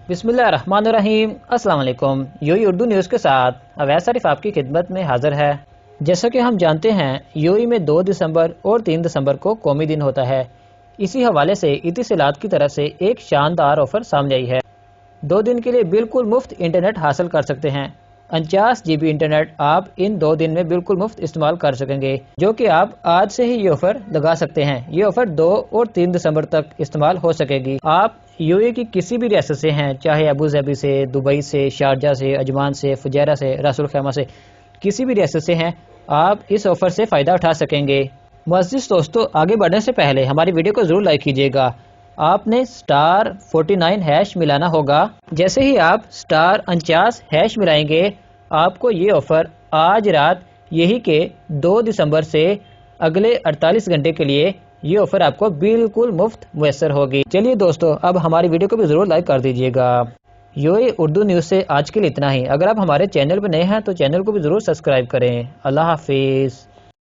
बिस्मिल्लाहिर्रहमानिर्रहीम। अस्सलाम वालेकुम। यूएई उर्दू न्यूज़ के साथ अवैस शरीफ आपकी खिदमत में हाजिर है। जैसा कि हम जानते हैं, यूएई में 2 दिसंबर और 3 दिसंबर को कौमी दिन होता है। इसी हवाले से इतिसलात की तरफ से एक शानदार ऑफर सामने आई है। 2 दिन के लिए बिल्कुल मुफ्त इंटरनेट हासिल कर सकते हैं। 49 GB इंटरनेट आप इन 2 दिन में बिल्कुल मुफ्त इस्तेमाल कर सकेंगे, जो कि आप आज से ही ये ऑफर लगा सकते हैं। ये ऑफर 2 और 3 दिसंबर तक इस्तेमाल हो सकेगी। आप यूएई की किसी भी रियासत से हैं, चाहे अबू धाबी से, दुबई से, शारजा से, अजमान से, फुजैरा से, रासुल खैमा से, किसी भी रियासत से हैं, आप इस ऑफर से फ़ायदा उठा सकेंगे। मुअज़्ज़िज़ दोस्तों, आगे बढ़ने से पहले हमारी वीडियो को ज़रूर लाइक कीजिएगा। आपने *49# मिलाना होगा। जैसे ही आप *49# मिलाएंगे, आपको ये ऑफर आज रात यही के 2 दिसंबर से अगले 48 घंटे के लिए ये ऑफर आपको बिल्कुल मुफ्त मुयस्सर होगी। चलिए दोस्तों, अब हमारी वीडियो को भी जरूर लाइक कर दीजिएगा। यूएई उर्दू न्यूज़ से आज के लिए इतना ही। अगर आप हमारे चैनल पर नए हैं तो चैनल को भी जरूर सब्सक्राइब करें। अल्लाह हाफिज।